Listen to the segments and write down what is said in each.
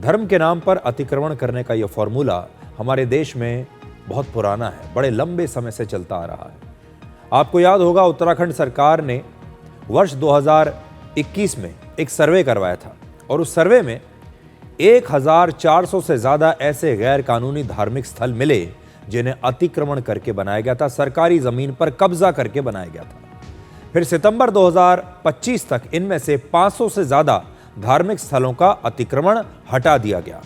धर्म के नाम पर अतिक्रमण करने का यह फॉर्मूला हमारे देश में बहुत पुराना है, बड़े लंबे समय से चलता आ रहा है। आपको याद होगा, उत्तराखंड सरकार ने वर्ष 2021 में एक सर्वे करवाया था और उस सर्वे में 1400 से ज़्यादा ऐसे गैर कानूनी धार्मिक स्थल मिले जिन्हें अतिक्रमण करके बनाया गया था, सरकारी ज़मीन पर कब्जा करके बनाया गया था। फिर सितंबर 2025 तक इनमें से 500 से ज़्यादा धार्मिक स्थलों का अतिक्रमण हटा दिया गया।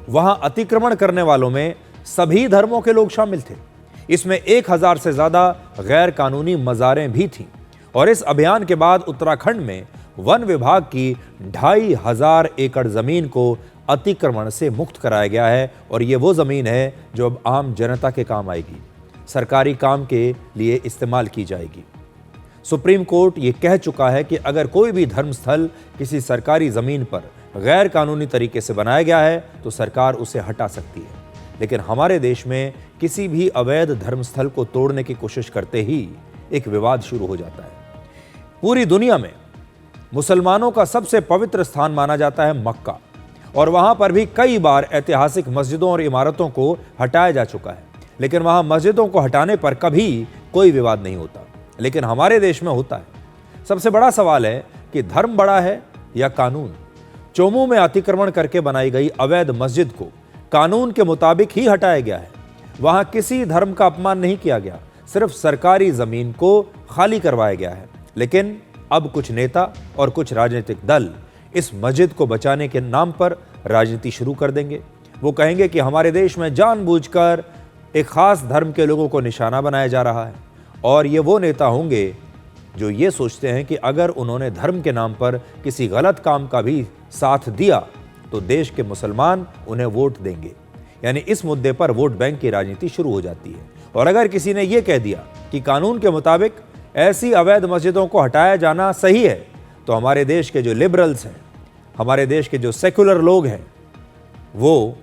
वहां अतिक्रमण करने वालों में सभी धर्मों के लोग शामिल थे। इसमें 1000 से ज़्यादा गैर कानूनी मज़ारें भी थीं। और इस अभियान के बाद उत्तराखंड में वन विभाग की 2500 एकड़ ज़मीन को अतिक्रमण से मुक्त कराया गया है और ये वो ज़मीन है जो अब आम जनता के काम आएगी, सरकारी काम के लिए इस्तेमाल की जाएगी। सुप्रीम कोर्ट ये कह चुका है कि अगर कोई भी धर्मस्थल किसी सरकारी ज़मीन पर गैर कानूनी तरीके से बनाया गया है तो सरकार उसे हटा सकती है। लेकिन हमारे देश में किसी भी अवैध धर्मस्थल को तोड़ने की कोशिश करते ही एक विवाद शुरू हो जाता है। पूरी दुनिया में मुसलमानों का सबसे पवित्र स्थान माना जाता है मक्का, और वहां पर भी कई बार ऐतिहासिक मस्जिदों और इमारतों को हटाया जा चुका है, लेकिन वहां मस्जिदों को हटाने पर कभी कोई विवाद नहीं होता। लेकिन हमारे देश में होता है। सबसे बड़ा सवाल है कि धर्म बड़ा है या कानून। चोमू में अतिक्रमण करके बनाई गई अवैध मस्जिद को कानून के मुताबिक ही हटाया गया है। वहां किसी धर्म का अपमान नहीं किया गया, सिर्फ सरकारी जमीन को खाली करवाया गया है। लेकिन अब कुछ नेता और कुछ राजनीतिक दल इस मस्जिद को बचाने के नाम पर राजनीति शुरू कर देंगे। वो कहेंगे कि हमारे देश में जानबूझकर एक खास धर्म के लोगों को निशाना बनाया जा रहा है, और ये वो नेता होंगे जो ये सोचते हैं कि अगर उन्होंने धर्म के नाम पर किसी गलत काम का भी साथ दिया तो देश के मुसलमान उन्हें वोट देंगे। यानी इस मुद्दे पर वोट बैंक की राजनीति शुरू हो जाती है। और अगर किसी ने यह कह दिया कि कानून के मुताबिक ऐसी अवैध मस्जिदों को हटाया जाना सही है, तो हमारे देश के जो लिबरल्स हैं, हमारे देश के जो सेकुलर लोग हैं, वो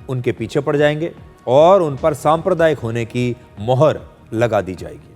उनके पीछे पड़ जाएंगे और उन पर सांप्रदायिक होने की मोहर लगा दी जाएगी।